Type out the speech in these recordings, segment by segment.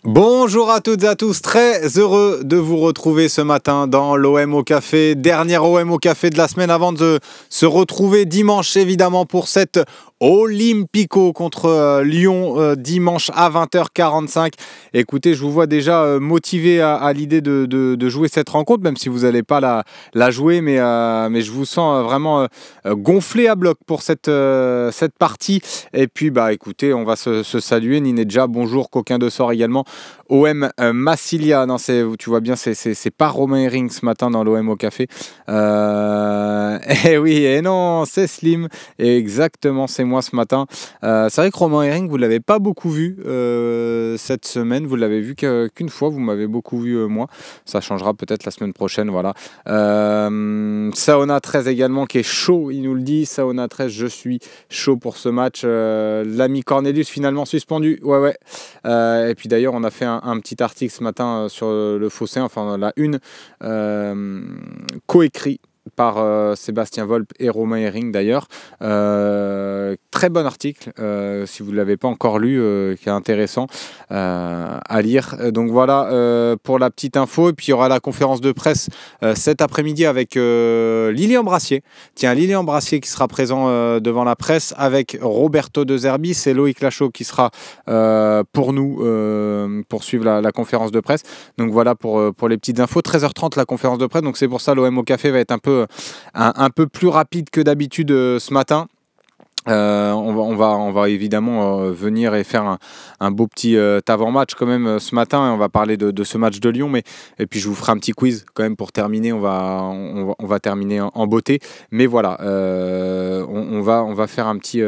Bonjour à toutes et à tous, très heureux de vous retrouver ce matin dans l'OM au café, dernière OM au café de la semaine avant de se retrouver dimanche évidemment pour cette Olympico contre Lyon dimanche à 20h45. Écoutez, je vous vois déjà motivé à l'idée de jouer cette rencontre, même si vous n'allez pas la jouer, mais je vous sens vraiment gonflé à bloc pour cette partie. Et puis bah écoutez, on va se saluer. Ninedja, bonjour, coquin de sort également. OM Massilia, non, tu vois bien, c'est pas Romain Herring ce matin dans l'OM au café. Eh oui, et non, c'est Slim. Et exactement, c'est moi ce matin. C'est vrai que Romain Herring, vous ne l'avez pas beaucoup vu cette semaine. Vous l'avez vu qu'une fois, vous m'avez beaucoup vu moi. Ça changera peut-être la semaine prochaine, voilà. Saona 13 également qui est chaud, il nous le dit. Saona 13, je suis chaud pour ce match. L'ami Cornelius finalement suspendu. Ouais. Et puis d'ailleurs, on a fait un petit article ce matin sur le Fossé, enfin la une, coécrit par Sébastien Volpe et Romain Herring d'ailleurs. Très bon article, si vous ne l'avez pas encore lu, qui est intéressant à lire. Donc voilà pour la petite info. Et puis il y aura la conférence de presse cet après-midi avec Lilian Brassier. Tiens, Lilian Brassier qui sera présent devant la presse avec Roberto De Zerbi. C'est Loïc Lachaud qui sera pour nous pour suivre la conférence de presse. Donc voilà pour les petites infos. 13h30 la conférence de presse. Donc c'est pour ça l'OM au café va être un peu plus rapide que d'habitude ce matin. On va évidemment venir et faire un beau petit avant-match quand même ce matin, et on va parler de ce match de Lyon, et puis je vous ferai un petit quiz quand même pour terminer. On va terminer en beauté, mais voilà, on va faire un petit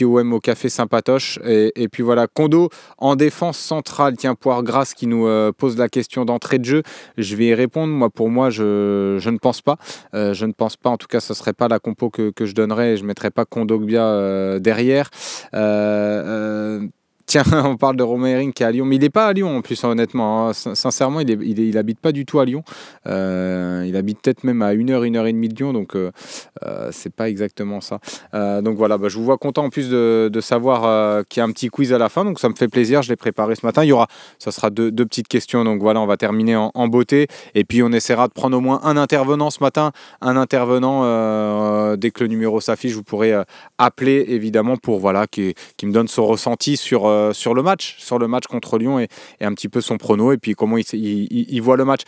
OM au café sympatoche, et puis voilà, Kondo en défense centrale. Tiens, Poire-Grasse qui nous pose la question d'entrée de jeu, je vais y répondre. Pour moi je ne pense pas, en tout cas ce serait pas la compo que je donnerais, et je mettrais pas Kondo derrière. Tiens, on parle de Romain Herring qui est à Lyon, mais il n'est pas à Lyon en plus, honnêtement. Hein. Sincèrement, il n'habite pas du tout à Lyon. Il habite peut-être même à 1h et demie de Lyon, donc c'est pas exactement ça. Donc voilà, je vous vois content en plus de savoir qu'il y a un petit quiz à la fin, donc ça me fait plaisir, je l'ai préparé ce matin. Ça sera deux petites questions, donc voilà, on va terminer en beauté, et puis on essaiera de prendre au moins un intervenant ce matin, dès que le numéro s'affiche, vous pourrez appeler évidemment pour qui me donne son ressenti sur le match contre Lyon, et un petit peu son prono, et puis comment il voit le match.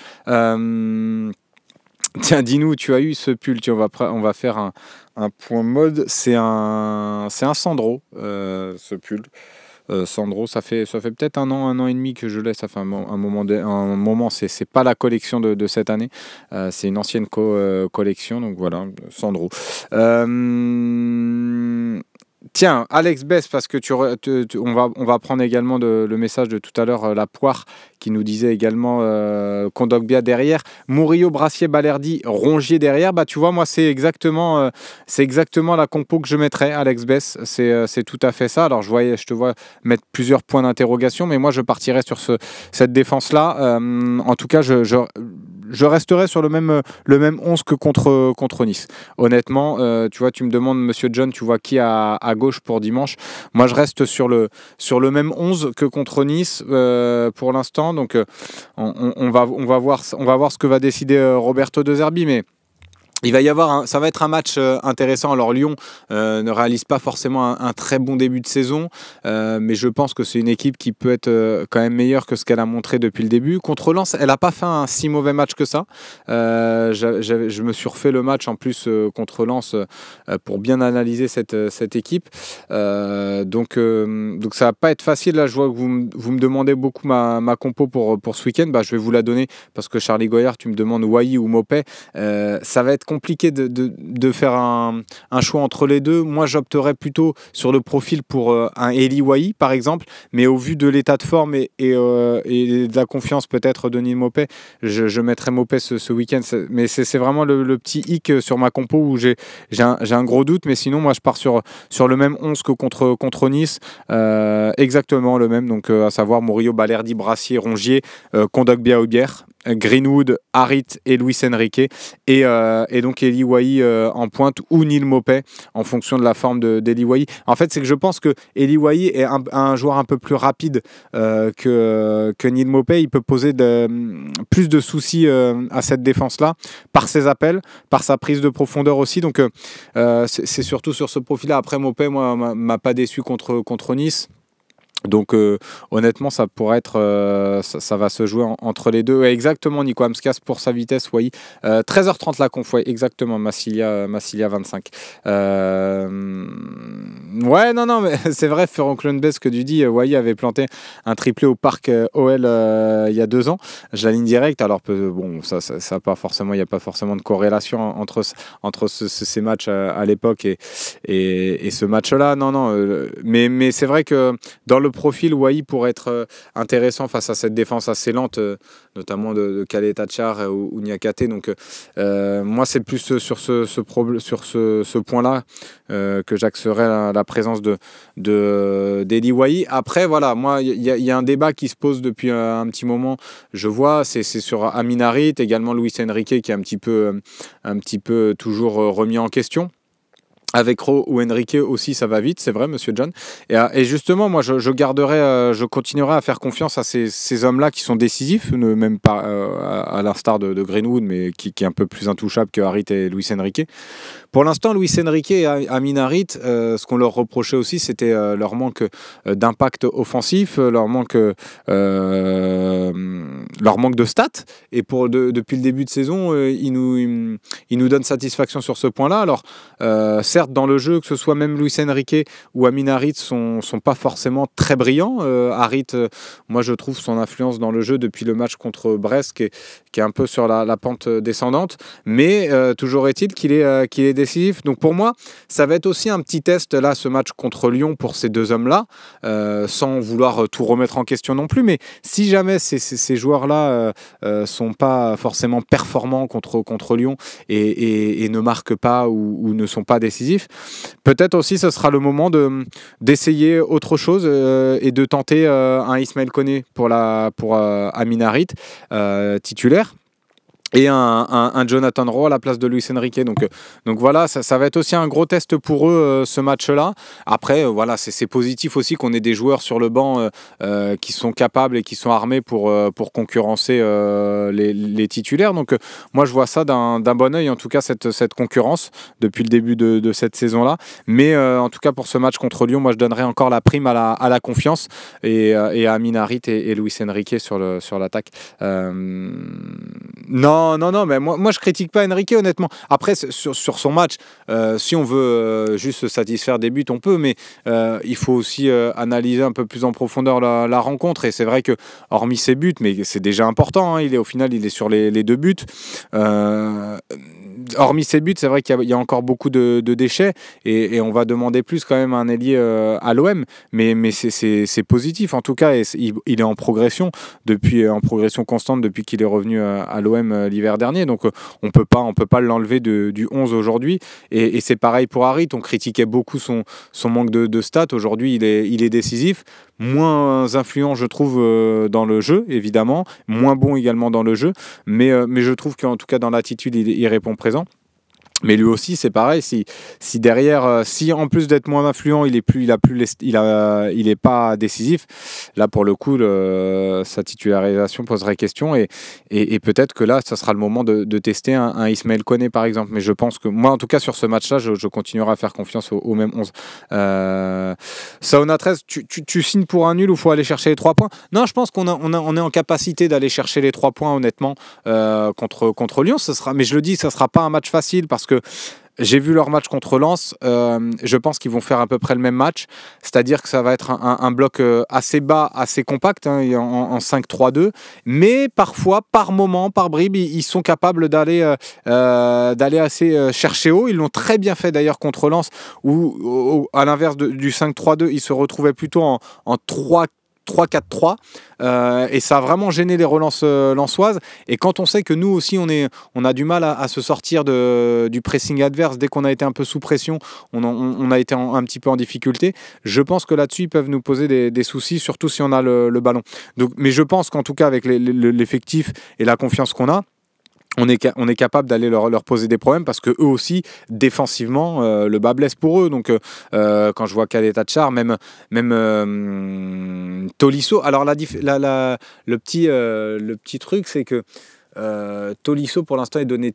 Tiens, dis-nous, tu as eu ce pull, on va faire un point mode. C'est un Sandro, ce pull. Sandro, ça fait peut-être un an et demi que je l'ai. Ça fait un moment. C'est pas la collection de cette année. C'est une ancienne collection. Donc voilà, Sandro. Tiens, Alex Bess, parce que on va prendre également le message de tout à l'heure, la Poire, qui nous disait également Kondogbia derrière, Murillo, Brassier, Balerdi, Rongier derrière. Tu vois, moi c'est exactement la compo que je mettrais, Alex Bess. C'est tout à fait ça. Alors je te vois mettre plusieurs points d'interrogation, mais moi je partirais sur cette défense-là. En tout cas, je resterai sur le même 11 que contre Nice. Honnêtement, tu vois, tu me demandes, Monsieur John, tu vois qui à gauche pour dimanche. Moi, je reste sur le même 11 que contre Nice pour l'instant. Donc, on va voir ce que va décider Roberto De Zerbi, mais ça va être un match intéressant. Alors Lyon ne réalise pas forcément un très bon début de saison, mais je pense que c'est une équipe qui peut être quand même meilleure que ce qu'elle a montré depuis le début. Contre Lens, elle n'a pas fait un si mauvais match que ça. Je me suis refait le match en plus contre Lens pour bien analyser cette équipe. Donc ça va pas être facile. Là, je vois que vous me demandez beaucoup ma compo pour ce week-end. Je vais vous la donner parce que Charlie Goyard, tu me demandes Wai ou Mopé. Ça va être compliqué de faire un choix entre les deux. Moi, j'opterais plutôt sur le profil pour un Eli Wai, par exemple, mais au vu de l'état de forme et de la confiance peut-être de Denis Mopé, je mettrais Mopé ce week-end. Mais c'est vraiment le petit hic sur ma compo où j'ai un gros doute, mais sinon, moi, je pars sur le même 11 que contre Nice, exactement le même, donc à savoir Murillo, Balerdi, Brassier, Rongier, Kondogbia, Aubière, Greenwood, Harit et Luis Enrique, et et donc Eli Wahi en pointe ou Neal Maupay en fonction de la forme d'Eli Wahi. En fait, c'est que je pense que Eli Wahi est un joueur un peu plus rapide que Neal Maupay. Il peut poser plus de soucis à cette défense-là par ses appels, par sa prise de profondeur aussi. Donc, c'est surtout sur ce profil-là. Après, Maupay, moi, m'a pas déçu contre Nice. Donc honnêtement ça pourrait être ça va se jouer entre les deux. Ouais, exactement, Nico Amskas pour sa vitesse, oui. 13h30 la conf, ouais, exactement, Massilia 25. Ouais, non mais c'est vrai, Ferron Clonbes, que tu dis, Wai avait planté un triplé au parc OL il y a 2 ans. Je la ligne directe, alors bon, ça pas forcément, il n'y a pas forcément de corrélation entre ces matchs à l'époque et ce match-là. Non, mais c'est vrai que dans le profil, Wai pourrait être intéressant face à cette défense assez lente, notamment de Khaled Tachar ou Niakate. Donc moi, c'est plus sur ce point-là que j'axerais la présence d'Eli Wahi. Après, voilà, moi, il y a un débat qui se pose depuis un petit moment. Je vois, c'est sur Amin Harit, également Luis Enrique qui est un petit peu toujours remis en question. Avec Ro ou Enrique aussi, ça va vite, c'est vrai, monsieur John. Et justement, moi, je continuerai à faire confiance à ces hommes-là qui sont décisifs, même pas à l'instar de Greenwood, mais qui est un peu plus intouchable que Harit et Luis Enrique. Pour l'instant, Luis Enrique et Amin Harit, ce qu'on leur reprochait aussi, c'était leur manque d'impact offensif, leur manque de stats. Et depuis le début de saison, ils nous donnent satisfaction sur ce point-là. Alors, certes, dans le jeu, que ce soit même Luis Enrique ou Amin Harit, sont pas forcément très brillants. Harit, moi, je trouve son influence dans le jeu depuis le match contre Brest, qui est un peu sur la pente descendante. Mais toujours est-il qu'il est décisif. Donc pour moi, ça va être aussi un petit test, là, ce match contre Lyon pour ces deux hommes-là, sans vouloir tout remettre en question non plus. Mais si jamais ces joueurs-là sont pas forcément performants contre Lyon et ne marquent pas ou ne sont pas décisifs, peut-être aussi ce sera le moment d'essayer autre chose et de tenter un Ismaël Koné pour Amin Harit titulaire. Et un Jonathan Rowe à la place de Luis Enrique. Donc voilà, ça va être aussi un gros test pour eux, ce match-là. Après, voilà, c'est positif aussi qu'on ait des joueurs sur le banc qui sont capables et qui sont armés pour concurrencer les titulaires. Donc moi, je vois ça d'un bon œil, en tout cas, cette concurrence depuis le début de cette saison-là. Mais en tout cas, pour ce match contre Lyon, moi, je donnerais encore la prime à la confiance et à Amin Harit et Luis Enrique sur l'attaque. Non, mais moi je critique pas Enrique, honnêtement. Après, sur son match, si on veut juste se satisfaire des buts, on peut, mais il faut aussi analyser un peu plus en profondeur la rencontre. Et c'est vrai que, hormis ses buts, mais c'est déjà important, hein, au final, il est sur les 2 buts. Hormis ses buts, c'est vrai qu'il y a encore beaucoup de déchets et on va demander plus quand même à un ailier à l'OM, mais c'est positif en tout cas, et il est en progression constante depuis qu'il est revenu à l'OM l'hiver dernier, donc on peut pas l'enlever du 11 aujourd'hui, et c'est pareil pour Harit. On critiquait beaucoup son manque de stats. Aujourd'hui il est décisif, moins influent je trouve dans le jeu, évidemment, moins bon également dans le jeu, mais je trouve qu'en tout cas dans l'attitude il répond présent. Mais lui aussi, c'est pareil. Si derrière, si en plus d'être moins influent, il est pas décisif. Là, pour le coup, sa titularisation poserait question. Et peut-être que là, ça sera le moment de tester un Ismaël Koné, par exemple. Mais je pense que moi, en tout cas, sur ce match-là, je continuerai à faire confiance au même 11. Saona 13, tu signes pour un nul ou faut aller chercher les 3 points? Non, je pense qu'on est en capacité d'aller chercher les 3 points, honnêtement, contre Lyon. Mais je le dis, ça sera pas un match facile parce que j'ai vu leur match contre Lens, je pense qu'ils vont faire à peu près le même match, c'est-à-dire que ça va être un bloc assez bas, assez compact, hein, en 5-3-2, mais parfois, par moment, par bribes, ils sont capables d'aller assez chercher haut. Ils l'ont très bien fait d'ailleurs contre Lens, où à l'inverse du 5-3-2, ils se retrouvaient plutôt en 3-4-3, et ça a vraiment gêné les relances lensoises. Et quand on sait que nous aussi on a du mal à se sortir du pressing adverse, dès qu'on a été un peu sous pression, on a été un petit peu en difficulté. Je pense que là-dessus ils peuvent nous poser des soucis, surtout si on a le ballon. Mais je pense qu'en tout cas avec l'effectif et la confiance qu'on a, on est capable d'aller leur poser des problèmes parce que eux aussi défensivement le bas blesse pour eux. Donc quand je vois Khaled Tachar, même Tolisso, alors le petit truc c'est que Tolisso pour l'instant est donné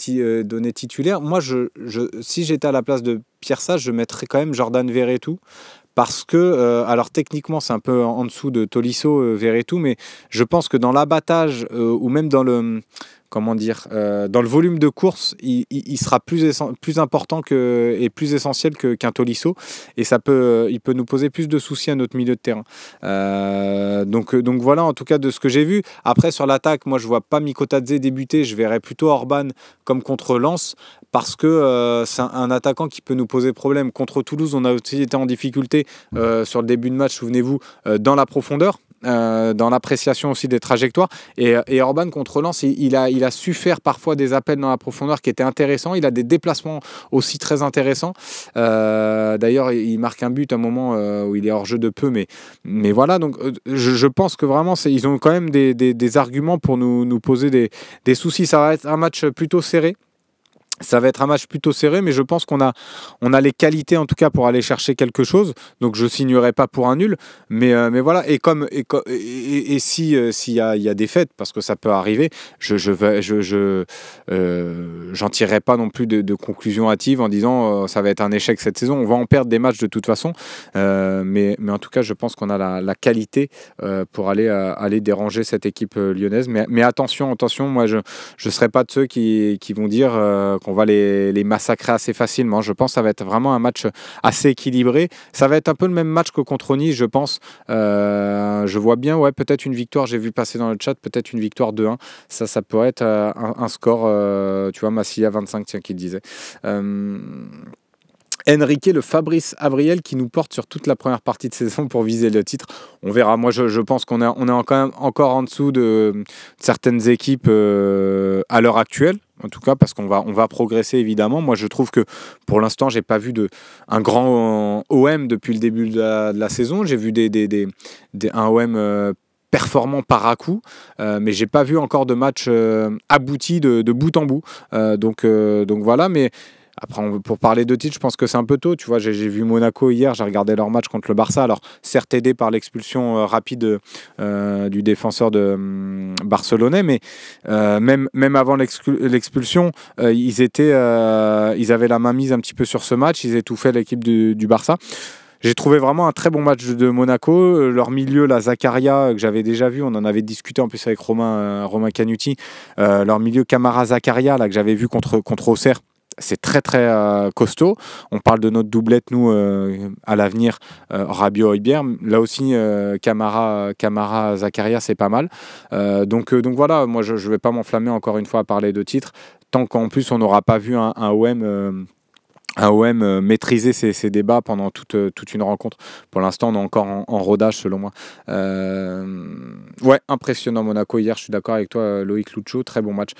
titulaire. Moi si j'étais à la place de Pierre Sage, je mettrais quand même Jordan Verretou. Parce que, alors techniquement c'est un peu en dessous de Tolisso, Verretou, mais je pense que dans l'abattage ou même dans le, comment dire, dans le volume de course, il sera plus important et plus essentiel qu'un Tolisso, et il peut nous poser plus de soucis à notre milieu de terrain. Donc voilà, en tout cas de ce que j'ai vu. Après sur l'attaque, moi je vois pas Mikotadze débuter, je verrais plutôt Orban comme contre Lens, parce que c'est un attaquant qui peut nous poser problème. Contre Toulouse, on a aussi été en difficulté sur le début de match, souvenez-vous, dans la profondeur. Dans l'appréciation aussi des trajectoires, et Orban contre Lens, il a su faire parfois des appels dans la profondeur qui étaient intéressants. Il a des déplacements aussi très intéressants. D'ailleurs il marque un but à un moment où il est hors jeu de peu, mais voilà, donc je pense que vraiment ils ont quand même des arguments pour nous poser des soucis. Ça va être un match plutôt serré. Ça va être un match plutôt serré, mais je pense qu'on a les qualités en tout cas pour aller chercher quelque chose. Donc je signerai pas pour un nul, mais voilà. Et si s'il y a défaite, parce que ça peut arriver, j'en tirerai pas non plus de conclusion hâtive en disant ça va être un échec cette saison. On va en perdre des matchs de toute façon, mais en tout cas je pense qu'on a la qualité pour aller déranger cette équipe lyonnaise. Mais attention, moi je serai pas de ceux qui vont dire qu'on va les massacrer assez facilement. Je pense que ça va être vraiment un match assez équilibré. Ça va être un peu le même match que contre Nice, je pense. Je vois bien, ouais, peut-être une victoire, j'ai vu passer dans le chat, peut-être une victoire 2-1. Ça pourrait être un score, tu vois, Massilia 25, tiens, qui le disait. Enrique, le Fabrice Abriel qui nous porte sur toute la première partie de saison pour viser le titre. On verra. Moi, je pense qu'on est quand même encore en dessous de certaines équipes à l'heure actuelle. En tout cas, parce qu'on va progresser évidemment. Moi, je trouve que pour l'instant, j'ai pas vu un grand OM depuis le début de la saison. J'ai vu un OM performant par à coup, mais j'ai pas vu encore de match abouti de bout en bout. Donc voilà, mais après, pour parler de titre, je pense que c'est un peu tôt. Tu vois, j'ai vu Monaco hier, j'ai regardé leur match contre le Barça. Alors, certes aidé par l'expulsion rapide du défenseur barcelonais, mais même avant l'expulsion, ils avaient la main mise un petit peu sur ce match. Ils étouffaient l'équipe du Barça. J'ai trouvé vraiment un très bon match de Monaco. Leur milieu, la Zakaria, que j'avais déjà vu, on en avait discuté en plus avec Romain Canuti. Leur milieu Camara Zakaria, là, que j'avais vu contre Auxerre. C'est très très costaud. On parle de notre doublette, nous, à l'avenir, Rabiot-Højbjerg. Là aussi, Camara Zakaria, c'est pas mal. Donc voilà, moi je ne vais pas m'enflammer encore une fois à parler de titres, tant qu'en plus on n'aura pas vu un OM maîtriser ces débats pendant toute une rencontre. Pour l'instant, on est encore en rodage, selon moi. Ouais, impressionnant Monaco hier, je suis d'accord avec toi, Loïc Lucho, très bon match.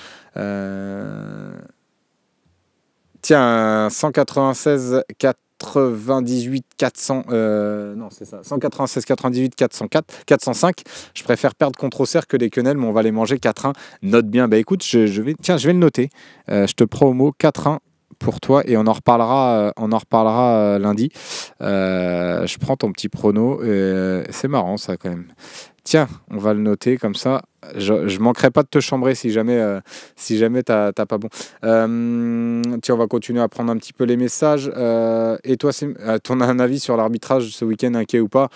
Tiens, 196 98 400 non c'est ça 196 98 404 405. Je préfère perdre contre Auxerre que les quenelles, mais on va les manger 4-1. Note bien. Bah écoute, je vais le noter. Je te prends au mot, 4-1 pour toi, et on en reparlera lundi. Je prends ton petit prono. C'est marrant ça quand même. Tiens, on va le noter comme ça. Je manquerai pas de te chambrer si jamais t'as pas bon. Tiens, on va continuer à prendre un petit peu les messages. Et toi, ton avis sur l'arbitrage ce week-end, inquiet ou pas?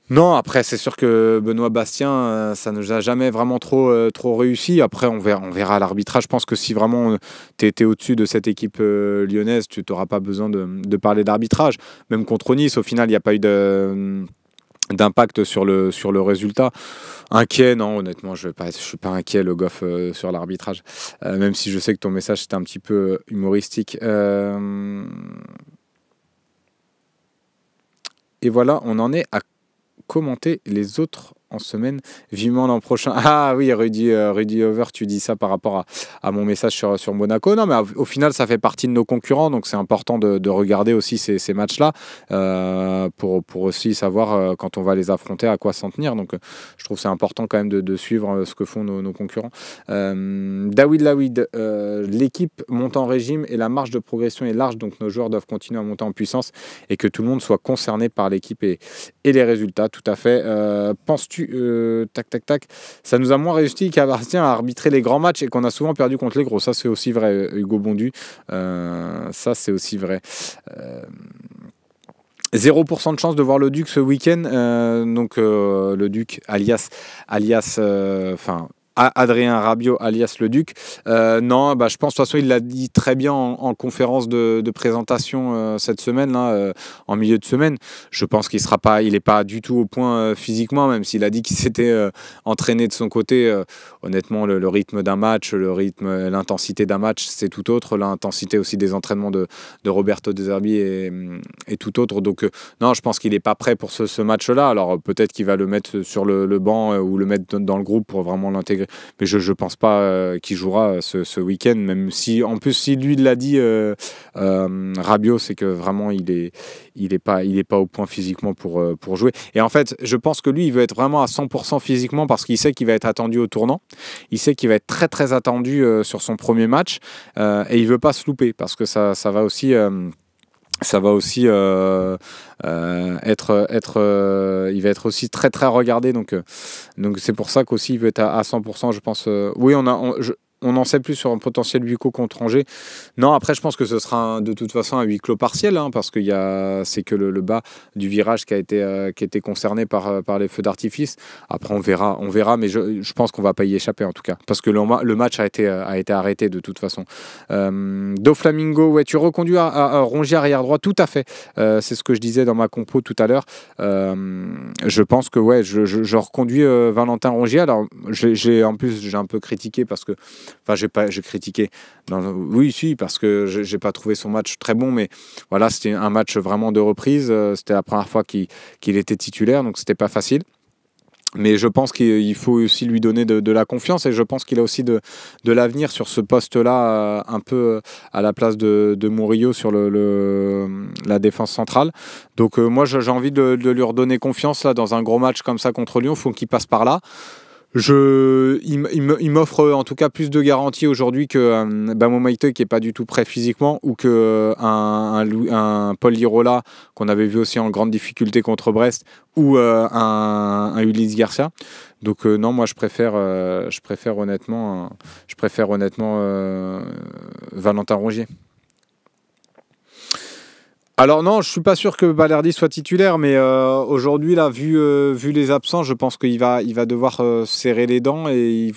Non, après c'est sûr que Benoît Bastien, ça ne nous a jamais vraiment trop réussi. Après on verra l'arbitrage. Je pense que si vraiment tu étais au-dessus de cette équipe lyonnaise, tu n'auras pas besoin de parler d'arbitrage. Même contre Nice, au final, il n'y a pas eu d'impact sur le résultat. Inquiet, non, honnêtement, je suis pas inquiet, le Goff, sur l'arbitrage, même si je sais que ton message était un petit peu humoristique. Et voilà, on en est à commenter les autres en semaine. Vivement l'an prochain. Ah oui, Rudy Over, tu dis ça par rapport à mon message sur Monaco. Non, mais au final, ça fait partie de nos concurrents, donc c'est important de regarder aussi ces matchs-là pour aussi savoir quand on va les affronter à quoi s'en tenir. Donc je trouve que c'est important quand même de suivre ce que font nos concurrents. David Lawid, l'équipe monte en régime et la marge de progression est large, donc nos joueurs doivent continuer à monter en puissance et que tout le monde soit concerné par l'équipe et les résultats. Tout à fait. Penses-tu, ça nous a moins réussi qu'appartient à arbitrer les grands matchs et qu'on a souvent perdu contre les gros. Ça, c'est aussi vrai, Hugo Bondu. Ça, c'est aussi vrai. 0% de chance de voir le Duc ce week-end. Le Duc, alias Adrien Rabiot, alias le Duc. Non, je pense de toute façon, il l'a dit très bien en conférence de présentation cette semaine, là, en milieu de semaine. Je pense qu'il n'est pas du tout au point physiquement, même s'il a dit qu'il s'était entraîné de son côté. Honnêtement, le rythme d'un match, l'intensité d'un match, c'est tout autre. L'intensité aussi des entraînements de Roberto De Zerbi est tout autre. Donc, non, je pense qu'il n'est pas prêt pour ce match-là. Alors, peut-être qu'il va le mettre sur le banc ou le mettre dans le groupe pour vraiment l'intégrer. Mais je ne pense pas qu'il jouera ce week-end, même si, en plus, si lui l'a dit, Rabiot, c'est que vraiment, il est pas au point physiquement pour jouer. Et en fait, je pense que lui, il veut être vraiment à 100% physiquement parce qu'il sait qu'il va être attendu au tournant. Il sait qu'il va être très, très attendu sur son premier match et il ne veut pas se louper parce que ça va aussi... il va être aussi très très regardé, donc c'est pour ça qu'aussi il veut être à 100%, je pense. Oui, on en sait plus sur un potentiel huis clos contre Angers. Non, après, je pense que ce sera de toute façon un huis clos partiel, parce que c'est que le bas du virage qui a été concerné par les feux d'artifice. Après, on verra, mais je pense qu'on va pas y échapper en tout cas, parce que le match a été arrêté de toute façon. Doflamingo, ouais, tu reconduis à Rongier arrière droit, tout à fait. C'est ce que je disais dans ma compo tout à l'heure. Je pense que ouais, je reconduis Valentin Rongier. Alors, j'ai un peu critiqué parce que j'ai critiqué. Oui, si, parce que j'ai pas trouvé son match très bon, mais voilà, c'était un match vraiment de reprise. C'était la première fois qu'il était titulaire, donc c'était pas facile. Mais je pense qu'il faut aussi lui donner de la confiance et je pense qu'il a aussi de l'avenir sur ce poste-là, un peu à la place de Murillo sur la défense centrale. Donc moi, j'ai envie de lui redonner confiance là, dans un gros match comme ça contre Lyon. Il faut qu'il passe par là. Il m'offre en tout cas plus de garanties aujourd'hui que Momaito qui n'est pas du tout prêt physiquement ou que un Paul Lirola qu'on avait vu aussi en grande difficulté contre Brest ou un Ulysse Garcia. Donc non, moi je préfère honnêtement Valentin Rongier. Alors non, je suis pas sûr que Balerdi soit titulaire, mais aujourd'hui là, vu les absents, je pense qu'il va devoir serrer les dents et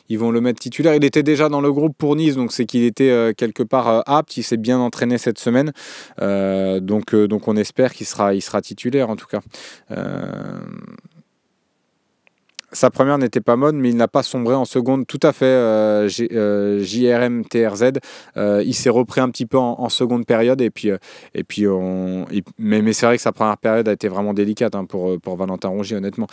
ils vont le mettre titulaire. Il était déjà dans le groupe pour Nice, donc c'est qu'il était quelque part apte. Il s'est bien entraîné cette semaine, donc on espère qu'il sera titulaire en tout cas. Sa première n'était pas bonne, mais il n'a pas sombré en seconde. Tout à fait, JRM TRZ. Il s'est repris un petit peu en seconde période. Mais c'est vrai que sa première période a été vraiment délicate pour Valentin Rongier, honnêtement.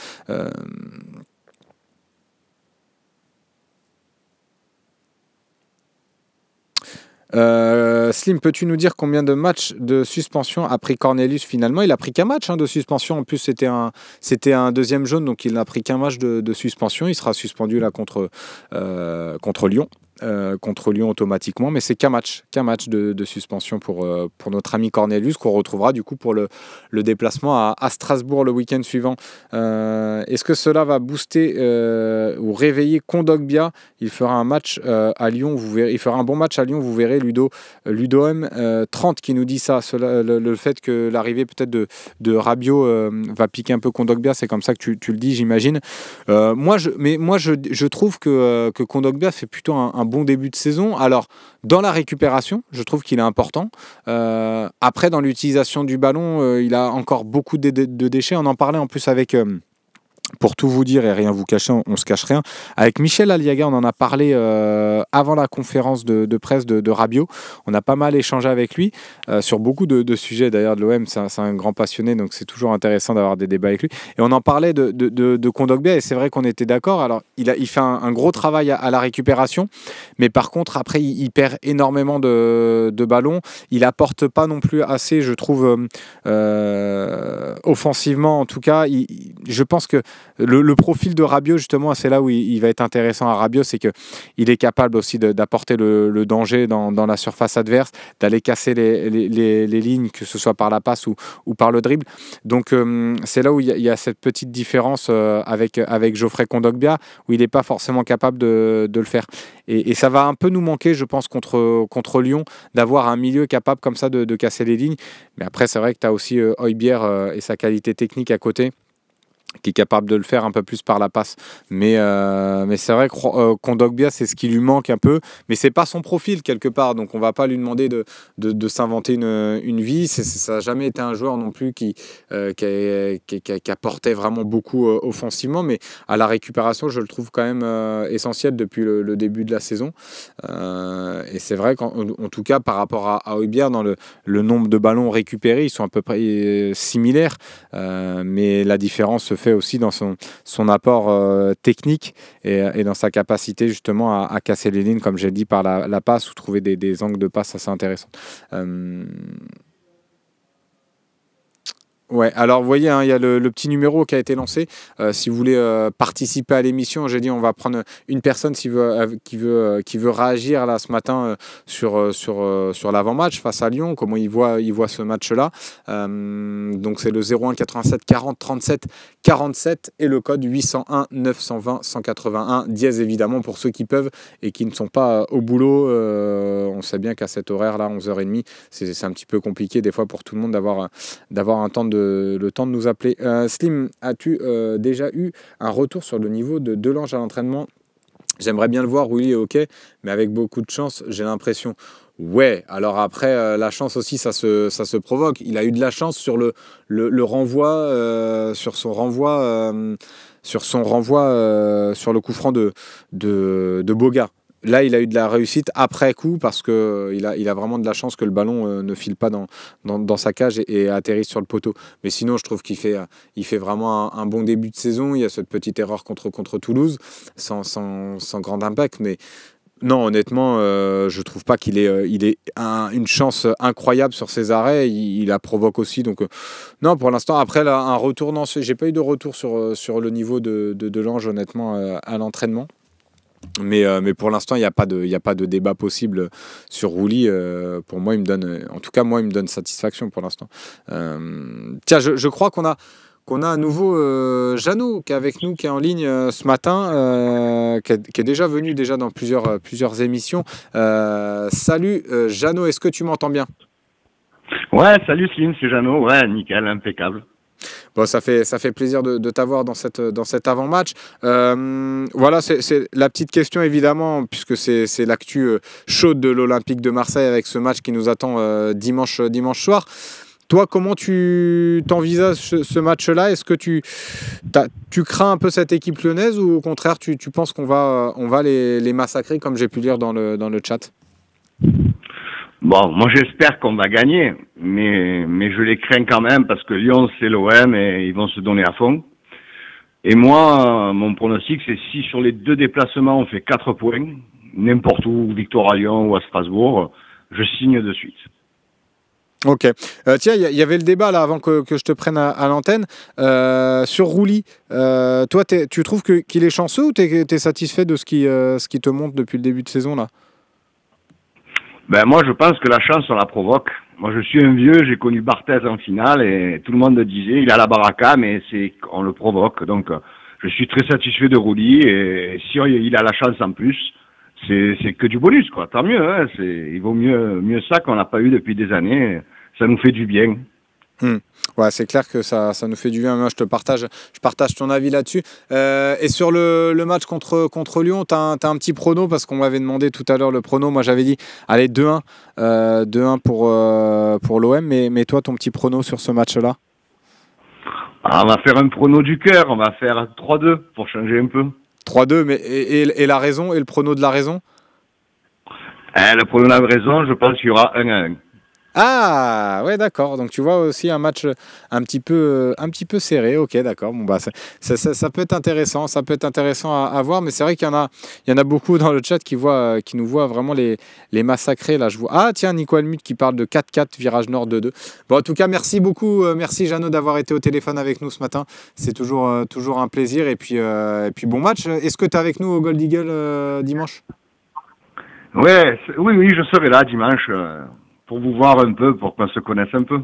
Slim, peux-tu nous dire combien de matchs de suspension a pris Cornelius finalement? Il a pris qu'un match de suspension. En plus, c'était un deuxième jaune, donc il n'a pris qu'un match de suspension. Il sera suspendu là contre Lyon. Contre Lyon automatiquement, mais c'est qu'un match de suspension pour notre ami Cornelius, qu'on retrouvera du coup pour le déplacement à Strasbourg le week-end suivant. Est-ce que cela va booster ou réveiller Kondogbia? Il fera un match à Lyon, vous verrez, il fera un bon match à Lyon, vous verrez. Ludom 30 qui nous dit ça, le fait que l'arrivée peut-être de Rabiot va piquer un peu Kondogbia, c'est comme ça que tu le dis, j'imagine. Moi je trouve que Kondogbia fait plutôt un bon début de saison. Alors, dans la récupération, je trouve qu'il est important. Après, dans l'utilisation du ballon, il a encore beaucoup de déchets. On en parlait en plus avec pour tout vous dire et rien vous cacher, on se cache rien. Avec Michel Aliaga, on en a parlé avant la conférence de presse de Rabiot. On a pas mal échangé avec lui sur beaucoup de sujets d'ailleurs de l'OM. C'est un grand passionné, donc c'est toujours intéressant d'avoir des débats avec lui. Et on en parlait de Kondogbia et c'est vrai qu'on était d'accord. Alors il fait un gros travail à la récupération, mais par contre après il perd énormément de ballons. Il apporte pas non plus assez, je trouve, offensivement en tout cas. Je pense que le profil de Rabiot, justement, c'est là où il va être intéressant à Rabiot, c'est qu'il est capable aussi d'apporter le danger dans la surface adverse, d'aller casser les lignes, que ce soit par la passe ou par le dribble. Donc c'est là où il y a cette petite différence avec Geoffrey Kondogbia, où il n'est pas forcément capable de le faire. Et ça va un peu nous manquer, je pense, contre Lyon, d'avoir un milieu capable comme ça de casser les lignes. Mais après, c'est vrai que tu as aussi Højbjerg et sa qualité technique à côté, qui est capable de le faire un peu plus par la passe. Mais c'est vrai que Kondogbia, c'est ce qui lui manque un peu, mais c'est pas son profil quelque part, donc on va pas lui demander de s'inventer une vie. Ça n'a jamais été un joueur non plus qui apportait vraiment beaucoup offensivement, mais à la récupération, je le trouve quand même essentiel depuis le début de la saison. Et c'est vrai qu'en tout cas, par rapport à Højbjerg, dans le nombre de ballons récupérés, ils sont à peu près similaires, mais la différence se fait aussi dans son apport technique et dans sa capacité justement à casser les lignes, comme j'ai dit, par la passe ou trouver des angles de passe assez intéressants. Ouais, alors vous voyez, hein, il y a le petit numéro qui a été lancé. Si vous voulez participer à l'émission, j'ai dit on va prendre une personne qui veut réagir là ce matin sur l'avant-match face à Lyon, comment il voit ce match-là. Donc c'est le 01 87 40 37 47 et le code 801 920 181 dièse évidemment pour ceux qui peuvent et qui ne sont pas au boulot. On sait bien qu'à cet horaire-là, 11h30, c'est un petit peu compliqué des fois pour tout le monde d'avoir le temps de nous appeler. Slim, as-tu déjà eu un retour sur le niveau de Delange à l'entraînement? J'aimerais bien le voir, oui, ok, mais avec beaucoup de chance, j'ai l'impression. Ouais, alors après, la chance aussi, ça se provoque. Il a eu de la chance sur le renvoi, sur son renvoi sur le coup franc de Boga. Là, il a eu de la réussite après coup parce qu'il a vraiment de la chance que le ballon ne file pas dans sa cage et atterrisse sur le poteau. Mais sinon, je trouve qu'il fait vraiment un bon début de saison. Il y a cette petite erreur contre Toulouse, sans grand impact. Mais non, honnêtement, je trouve pas qu'il ait une chance incroyable sur ses arrêts. Il la provoque aussi. Donc, non, pour l'instant, après, là, un retour, non, j'ai pas eu de retour sur le niveau de Delange, honnêtement, à l'entraînement. Mais pour l'instant, il n'y a pas de débat possible sur Rouli. Pour moi, il me donne satisfaction pour l'instant. Tiens, je crois qu'on a à nouveau Jeannot qui est avec nous, qui est en ligne ce matin, qui est déjà venu dans plusieurs émissions. Salut Jeannot, est-ce que tu m'entends bien? Ouais, salut Slim, c'est Jeannot. Ouais, nickel, impeccable. Bon, ça fait plaisir de t'avoir dans cet avant-match. Voilà, c'est la petite question évidemment, puisque c'est l'actu chaude de l'Olympique de Marseille avec ce match qui nous attend dimanche soir. Toi, comment tu t'envisages ce match-là? Est-ce que tu crains un peu cette équipe lyonnaise ou au contraire tu penses qu'on va les massacrer comme j'ai pu lire dans le chat? Bon, moi j'espère qu'on va gagner, mais je les crains quand même parce que Lyon c'est l'OM et ils vont se donner à fond. Et moi, mon pronostic c'est si sur les 2 déplacements on fait 4 points, n'importe où, victoire à Lyon ou à Strasbourg, je signe de suite. Ok. Tiens, il y avait le débat là avant que je te prenne à l'antenne sur Rouli. Toi, tu trouves qu'il est chanceux ou tu es satisfait de ce qui te montre depuis le début de saison là? Ben moi je pense que la chance on la provoque. Moi je suis un vieux, j'ai connu Barthez en finale et tout le monde disait il a la baraka mais on le provoque. Donc je suis très satisfait de Rouli et si il a la chance en plus, c'est que du bonus quoi. Tant mieux, hein, il vaut mieux ça qu'on n'a pas eu depuis des années. Ça nous fait du bien. Ouais, c'est clair que ça nous fait du bien. Moi, je partage ton avis là-dessus. Et sur le match contre Lyon, tu as un petit prono parce qu'on m'avait demandé tout à l'heure le prono. Moi, j'avais dit allez 2-1, 2-1 pour l'OM. Mais toi, ton petit prono sur ce match-là? Ah, on va faire un prono du cœur, on va faire 3-2 pour changer un peu. 3-2, mais et la raison, et le prono de la raison? Le prono de la raison, je pense qu'il y aura 1-1. Ah, ouais, d'accord. Donc tu vois aussi un match un petit peu serré. Ok, d'accord. Bon, bah, ça peut être intéressant. Ça peut être intéressant à voir, mais c'est vrai il y en a beaucoup dans le chat qui nous voient vraiment les massacrer. Là, je vois. Ah, tiens, Nico Helmut qui parle de 4-4, virage nord 2-2. Bon, en tout cas, merci beaucoup. Merci, Jeannot, d'avoir été au téléphone avec nous ce matin. C'est toujours un plaisir. Et puis, bon match. Est-ce que tu es avec nous au Gold Eagle dimanche? Ouais, oui, je serai là dimanche pour vous voir un peu, pour qu'on se connaisse un peu.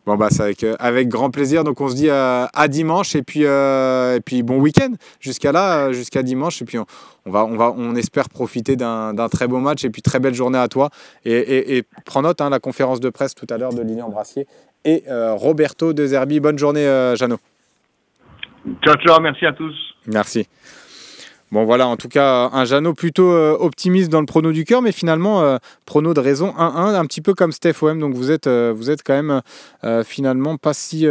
Bon, bah, c'est avec grand plaisir. Donc, on se dit à dimanche et puis bon week-end jusqu'à là, jusqu'à dimanche. Et puis, on espère profiter d'un très beau match et puis très belle journée à toi. Et prends note, hein, la conférence de presse tout à l'heure de Lilian Brassier et Roberto De Zerbi. Bonne journée, Jeannot. Ciao, ciao, merci à tous. Merci. Bon voilà, en tout cas, un Jeannot plutôt optimiste dans le prono du cœur, mais finalement, prono de raison 1-1, un petit peu comme Steph OM, donc vous êtes quand même finalement pas si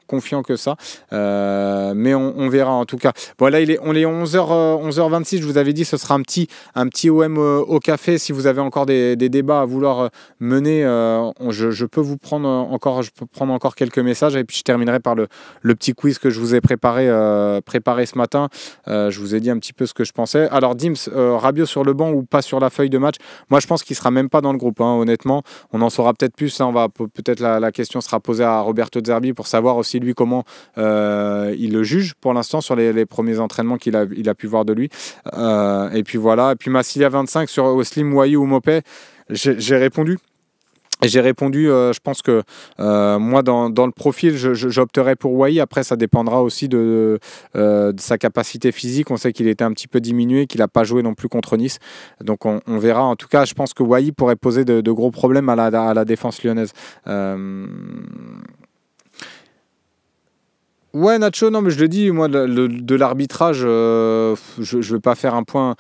confiant que ça, mais on verra en tout cas. Bon là, on est 11h26, je vous avais dit ce sera un petit OM au café. Si vous avez encore des débats à vouloir mener, je peux prendre encore quelques messages et puis je terminerai par le petit quiz que je vous ai préparé ce matin. Je vous ai dit un petit peu ce que je pensais. Alors Dims, Rabiot sur le banc ou pas sur la feuille de match? Moi je pense qu'il sera même pas dans le groupe, hein, honnêtement. On en saura peut-être plus, là, peut-être la question sera posée à Roberto De Zerbi pour savoir aussi lui comment il le juge pour l'instant sur les premiers entraînements qu'il a pu voir de lui. Et puis voilà. Et puis Massilia 25 sur Oslim, Wai ou Mopé, j'ai répondu. Je pense que moi, dans le profil, j'opterais pour Wai. Après, ça dépendra aussi de sa capacité physique. On sait qu'il était un petit peu diminué, qu'il n'a pas joué non plus contre Nice. Donc, on verra. En tout cas, je pense que Wai pourrait poser de gros problèmes à la défense lyonnaise. Ouais, Nacho, non, mais je le dis, moi, de l'arbitrage, je ne vais pas faire un point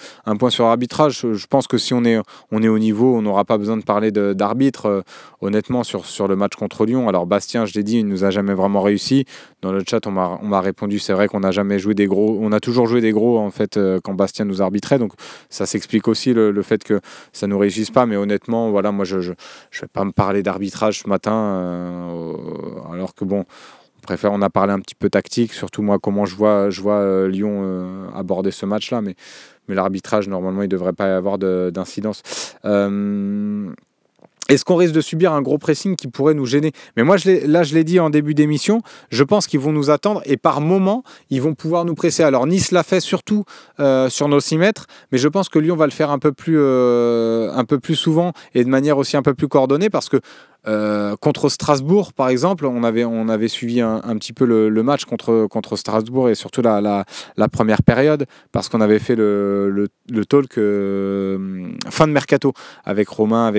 sur l'arbitrage. Je pense que si on est au niveau, on n'aura pas besoin de parler d'arbitre. Honnêtement, sur le match contre Lyon. Alors, Bastien, je l'ai dit, il ne nous a jamais vraiment réussi. Dans le chat, on m'a répondu, c'est vrai qu'on n'a jamais joué des gros. On a toujours joué des gros, en fait, quand Bastien nous arbitrait. Donc, ça s'explique aussi le fait que ça ne nous réussisse pas. Mais honnêtement, voilà, moi, je ne vais pas me parler d'arbitrage ce matin. Alors que, bon. On a parlé un petit peu tactique, surtout moi comment je vois Lyon aborder ce match-là, mais l'arbitrage, normalement, il ne devrait pas y avoir d'incidence. Est-ce qu'on risque de subir un gros pressing qui pourrait nous gêner? Mais moi, je l'ai dit en début d'émission, je pense qu'ils vont nous attendre et par moment, ils vont pouvoir nous presser. Alors, Nice l'a fait surtout sur nos 6 mètres, mais je pense que Lyon va le faire un peu plus souvent et de manière aussi un peu plus coordonnée parce que contre Strasbourg, par exemple, on avait suivi un petit peu le match contre Strasbourg et surtout la première période parce qu'on avait fait le talk fin de mercato avec Romain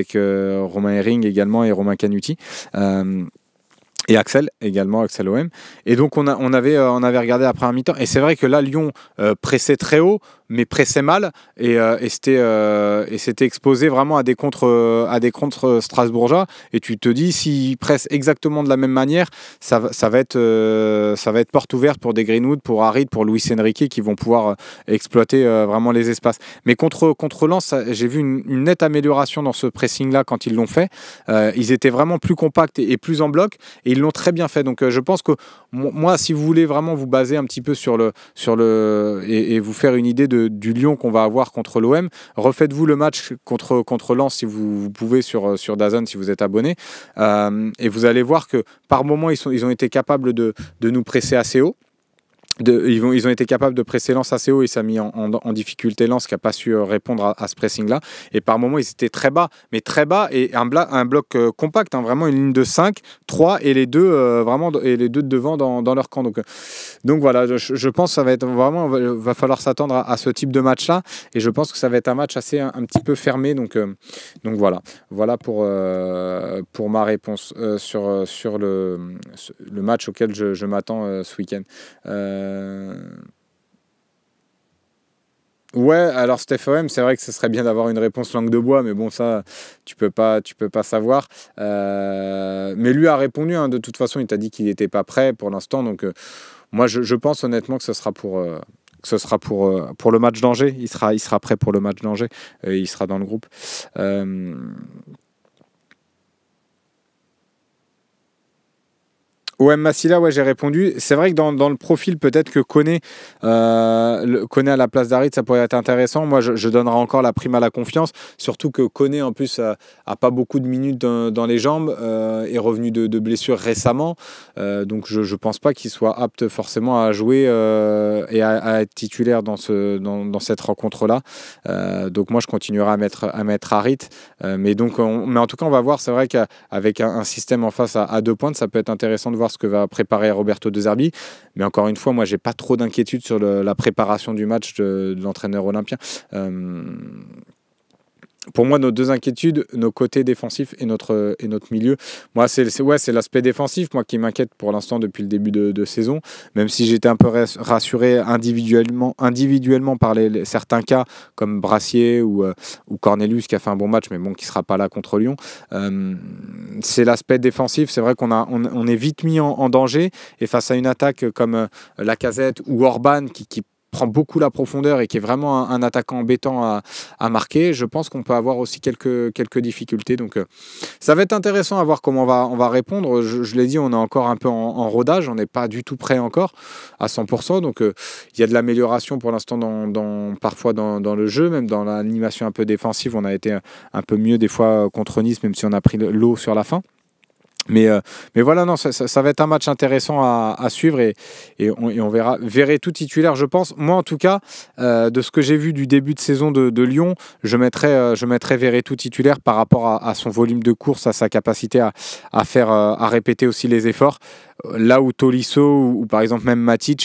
Herring également et Romain Canuti. Et Axel également, Axel OM. Et donc on avait regardé la première mi-temps. Et c'est vrai que là, Lyon pressait très haut, mais pressait mal. Et s'était exposé vraiment à des contres strasbourgeois. Et tu te dis, s'ils pressent exactement de la même manière, ça va être porte ouverte pour des Greenwood, pour Harit, pour Luis Enrique, qui vont pouvoir exploiter vraiment les espaces. Mais contre Lens, j'ai vu une nette amélioration dans ce pressing-là quand ils l'ont fait. Ils étaient vraiment plus compacts et plus en bloc. Et ils l'ont très bien fait. Donc je pense que moi, si vous voulez vraiment vous baser un petit peu et vous faire une idée du Lyon qu'on va avoir contre l'OM, refaites-vous le match contre Lens si vous pouvez sur DAZN si vous êtes abonné. Et vous allez voir que par moments, ils ont été capables de nous presser assez haut. Ils ont été capables de presser Lens assez haut et ça a mis en difficulté Lens qui n'a pas su répondre à ce pressing-là. Et par moments, ils étaient très bas et un bloc compact, hein, vraiment une ligne de 5, 3 et les deux de devant dans leur camp. Donc voilà, je pense que ça va être vraiment, va falloir s'attendre à ce type de match-là et je pense que ça va être un match assez un petit peu fermé. Donc voilà pour ma réponse sur le match auquel je m'attends ce week-end. Ouais, alors Steph OM, c'est vrai que ce serait bien d'avoir une réponse langue de bois, mais bon, ça, tu peux pas savoir. Mais lui a répondu, hein, de toute façon, il t'a dit qu'il n'était pas prêt pour l'instant. Donc, moi, je pense honnêtement que ce sera pour le match d'Angers. Il sera prêt pour le match d'Angers. Il sera dans le groupe. OM Massila, ouais, j'ai répondu. C'est vrai que dans le profil, peut-être que Koné à la place d'Harit, ça pourrait être intéressant. Moi, je donnerai encore la prime à la confiance. Surtout que Koné, en plus, a pas beaucoup de minutes dans les jambes, est revenu de blessure récemment. Donc, je ne pense pas qu'il soit apte forcément à jouer et à être titulaire dans cette rencontre-là. Donc, moi, je continuerai à mettre Harit. Mais en tout cas, on va voir. C'est vrai qu'avec un système en face à 2 pointes, ça peut être intéressant de voir ce que va préparer Roberto De Zerbi. Mais encore une fois, moi, j'ai pas trop d'inquiétude sur la préparation du match de l'entraîneur olympien. Pour moi, nos deux inquiétudes, nos côtés défensifs et notre milieu, moi, c'est l'aspect défensif, moi, qui m'inquiète pour l'instant depuis le début de saison, même si j'étais un peu rassuré individuellement par certains cas, comme Brassier ou Cornelius, qui a fait un bon match, mais bon, qui ne sera pas là contre Lyon. C'est l'aspect défensif, c'est vrai qu'on est vite mis en danger, et face à une attaque comme Lacazette ou Orban, qui prend beaucoup la profondeur et qui est vraiment un attaquant embêtant à marquer, je pense qu'on peut avoir aussi quelques difficultés. Donc ça va être intéressant à voir comment on va répondre. Je l'ai dit, on est encore un peu en rodage, on n'est pas du tout prêt encore à 100%. Donc il y a de l'amélioration pour l'instant parfois dans le jeu, même dans l'animation un peu défensive. On a été un peu mieux des fois contre Nice, même si on a pris l'eau sur la fin. Mais voilà, non, ça va être un match intéressant à suivre et on verra. Verretou titulaire, je pense. Moi, en tout cas, de ce que j'ai vu du début de saison de Lyon, je mettrais Verretou titulaire par rapport à son volume de course, à sa capacité à répéter aussi les efforts. Là où Tolisso ou par exemple même Matic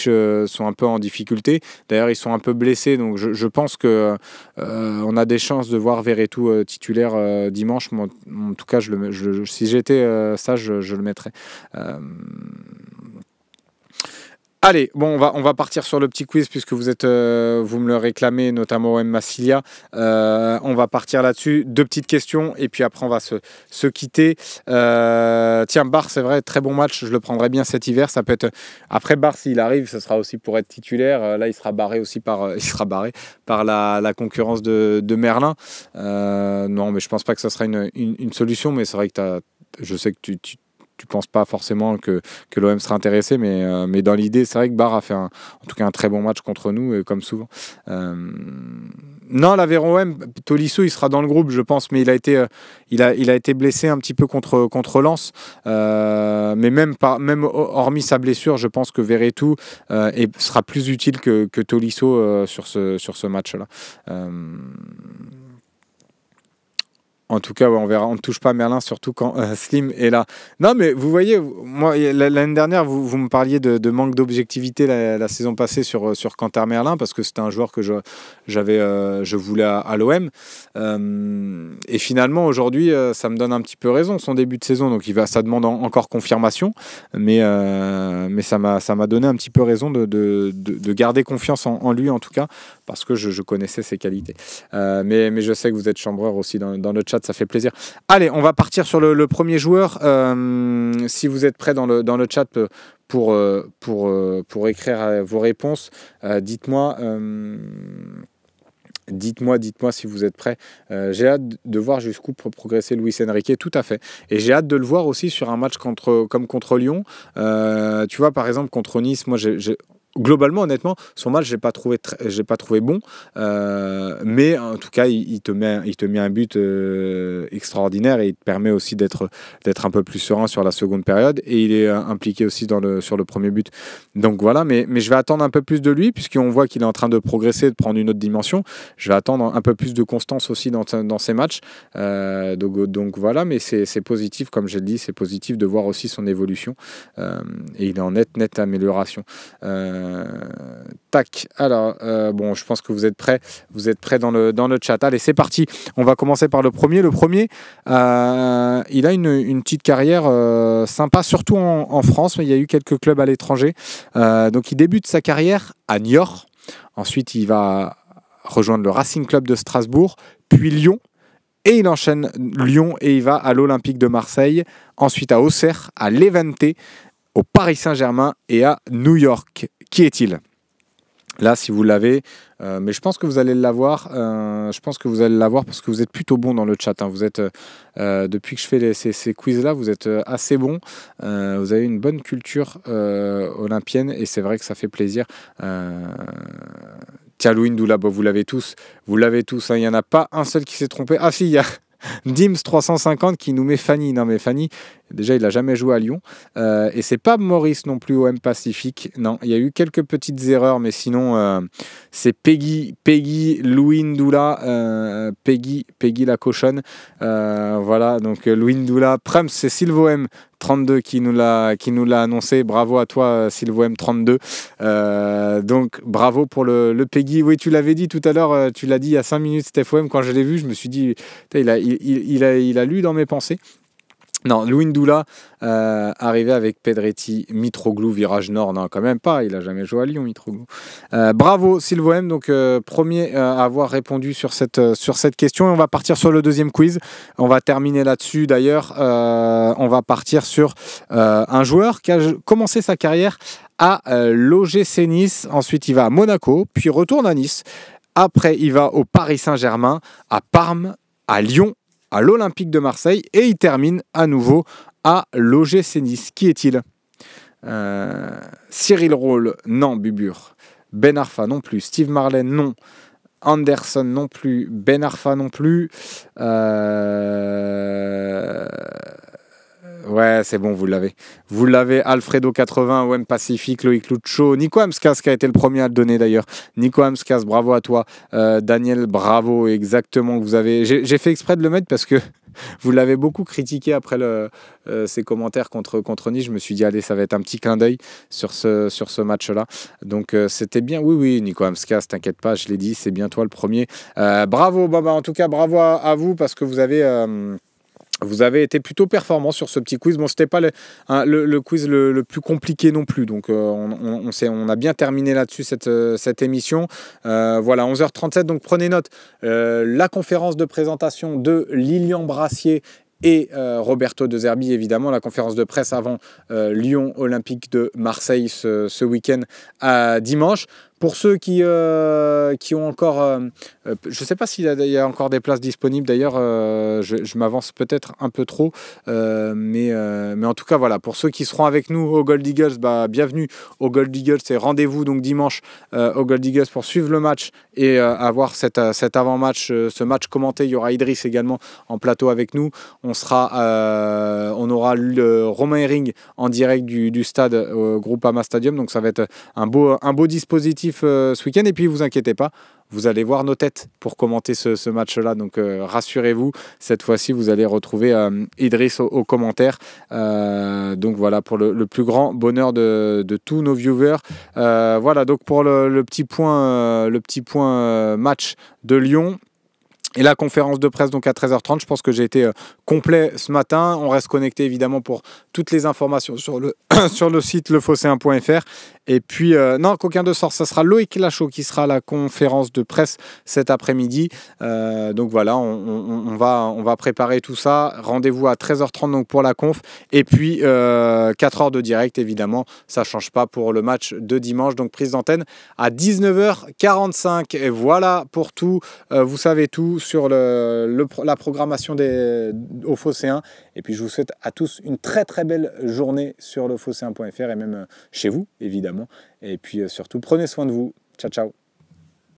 sont un peu en difficulté. D'ailleurs, ils sont un peu blessés, donc je pense que on a des chances de voir Verretou titulaire dimanche. Moi, en tout cas, si j'étais sage, je le mettrais. Allez, bon, on va partir sur le petit quiz puisque vous me le réclamez, notamment OM Massilia. On va partir là-dessus. 2 petites questions et puis après on va se quitter. Tiens, Barre, c'est vrai, très bon match. Je le prendrai bien cet hiver. Ça peut être après Barre, s'il arrive, ce sera aussi pour être titulaire. Là, il sera barré aussi par la concurrence de Merlin. Non, mais je pense pas que ce sera une solution. Mais c'est vrai que je sais que tu penses pas forcément que l'OM sera intéressé, mais dans l'idée, c'est vrai que Barre a fait en tout cas un très bon match contre nous, comme souvent. Non, l'Aveyron OM, Tolisso, il sera dans le groupe, je pense, mais il a été blessé un petit peu contre Lens. Mais même hormis sa blessure, je pense que Verretou sera plus utile que Tolisso sur ce match-là. En tout cas, ouais, on verra. On ne touche pas Merlin, surtout quand Slim est là. Non, mais vous voyez, moi, l'année dernière, vous me parliez de manque d'objectivité la saison passée sur Quentin Merlin, parce que c'était un joueur que je voulais à l'OM. Et finalement, aujourd'hui, ça me donne un petit peu raison, son début de saison. Donc, ça demande encore confirmation. Mais ça m'a donné un petit peu raison de garder confiance en lui, en tout cas, parce que je connaissais ses qualités. Mais je sais que vous êtes chambreur aussi dans le chat, ça fait plaisir. Allez, on va partir sur le premier joueur. Si vous êtes prêts dans le chat pour écrire vos réponses, dites-moi si vous êtes prêts. J'ai hâte de voir jusqu'où peut progresser Luis Enrique, tout à fait. Et j'ai hâte de le voir aussi sur un match comme contre Lyon. Tu vois, par exemple, contre Nice, moi, globalement, honnêtement, son match, j'ai pas trouvé bon, mais en tout cas, il te met un but extraordinaire et il te permet aussi d'être un peu plus serein sur la seconde période, et il est impliqué aussi sur le premier but. Donc voilà, mais je vais attendre un peu plus de lui puisqu'on voit qu'il est en train de progresser, de prendre une autre dimension. Je vais attendre un peu plus de constance aussi dans ses matchs. Donc voilà, mais c'est positif, comme je l'ai dit, c'est positif de voir aussi son évolution, et il est en nette amélioration. Tac, alors bon, je pense que vous êtes prêts dans le chat. Allez, c'est parti, on va commencer par le premier. Il a une petite carrière sympa, surtout en France, mais il y a eu quelques clubs à l'étranger. Donc il débute sa carrière à Niort, ensuite il va rejoindre le Racing Club de Strasbourg, puis Lyon. Et il enchaîne Lyon et il va à l'Olympique de Marseille, ensuite à Auxerre, à Levante, au Paris Saint-Germain et à New York. Qui est-il ? Là, si vous l'avez, mais je pense que vous allez l'avoir. Je pense que vous allez l'avoir parce que vous êtes plutôt bon dans le chat. Hein. Vous êtes, depuis que je fais ces quiz-là, vous êtes assez bon. Vous avez une bonne culture olympienne et c'est vrai que ça fait plaisir. Tiens, Louis Ndoula, vous l'avez tous. Vous l'avez tous. Hein. Il n'y en a pas un seul qui s'est trompé. Ah si, il y a Dims 350 qui nous met Fanny. Non mais Fanny, déjà il n'a jamais joué à Lyon. Et c'est pas Maurice non plus au M Pacifique. Non, il y a eu quelques petites erreurs, mais sinon c'est Peggy, Louis Ndoula, Peggy la cochonne. Voilà, donc Louis Ndoula. Prem, c'est Silvo M 32 qui nous l'a annoncé. Bravo à toi Silvo M 32. Donc bravo pour le Peggy. Oui, tu l'avais dit tout à l'heure, tu l'as dit il y a 5 minutes Steph M. Quand je l'ai vu, je me suis dit il a lu dans mes pensées. Non, Louis Ndoula, arrivé avec Pedretti, Mitroglou, virage nord, non quand même pas, il n'a jamais joué à Lyon, Mitroglou. Bravo Silvo M, donc premier à avoir répondu sur cette question. Et on va partir sur le deuxième quiz, on va terminer là-dessus d'ailleurs. On va partir sur un joueur qui a commencé sa carrière à l'OGC Nice, ensuite il va à Monaco, puis retourne à Nice. Après il va au Paris Saint-Germain, à Parme, à Lyon, à l'Olympique de Marseille et il termine à nouveau à l'OGC Nice. Qui est-il ? Cyril Rolle, non. Bubur. Ben Arfa, non plus. Steve Marlen, non. Anderson, non plus. Ben Arfa, non plus. Ouais, c'est bon, vous l'avez. Vous l'avez, Alfredo 80, OM Pacifique, Loïc Lucho, Nico Amskas qui a été le premier à le donner d'ailleurs. Nico Amskas, bravo à toi. Daniel, bravo, exactement. Vous avez. J'ai fait exprès de le mettre parce que vous l'avez beaucoup critiqué après ses commentaires contre Nice. Je me suis dit, allez, ça va être un petit clin d'œil sur ce match-là. Donc, c'était bien. Oui, Nico Amskas, t'inquiète pas, je l'ai dit, c'est bien toi le premier. Bravo, Baba. En tout cas, bravo à vous parce que vous avez été plutôt performant sur ce petit quiz. Bon, c'était pas le quiz le plus compliqué non plus. Donc, on a bien terminé là-dessus cette émission. Voilà, 11h37. Donc, prenez note. La conférence de présentation de Lilian Brassier et Roberto De Zerbi, évidemment, la conférence de presse avant Lyon Olympique de Marseille ce week-end à dimanche. Pour ceux qui ont encore... je ne sais pas s'il y a encore des places disponibles. D'ailleurs, je m'avance peut-être un peu trop. Mais en tout cas, voilà. Pour ceux qui seront avec nous au Gold Eagles, bienvenue au Gold Eagles. Et rendez-vous donc dimanche au Gold Eagles pour suivre le match et avoir cet avant-match, ce match commenté. Il y aura Idriss également en plateau avec nous. On aura le Romain Herring en direct du stade Groupama Stadium. Donc ça va être un beau dispositif ce week-end. Et puis vous inquiétez pas, vous allez voir nos têtes pour commenter ce match-là. Donc rassurez-vous, cette fois-ci vous allez retrouver Idriss aux commentaires. Donc voilà, pour le plus grand bonheur de tous nos viewers. Voilà, donc pour le petit point match de Lyon. Et la conférence de presse donc à 13h30, je pense que j'ai été complet ce matin. On reste connecté évidemment pour toutes les informations sur le site lefosséen.fr. Et puis, non, qu'aucun de sort, ça sera Loïc Lachaud qui sera à la conférence de presse cet après-midi. Donc voilà, on va préparer tout ça. Rendez-vous à 13h30 donc pour la conf. Et puis, 4 heures de direct, évidemment, ça ne change pas pour le match de dimanche. Donc prise d'antenne à 19h45. Et voilà pour tout. Vous savez tout sur la programmation au Phocéen. Et puis, je vous souhaite à tous une très très belle journée sur lefosséen.fr et même chez vous, évidemment. Et puis surtout, prenez soin de vous. Ciao, ciao.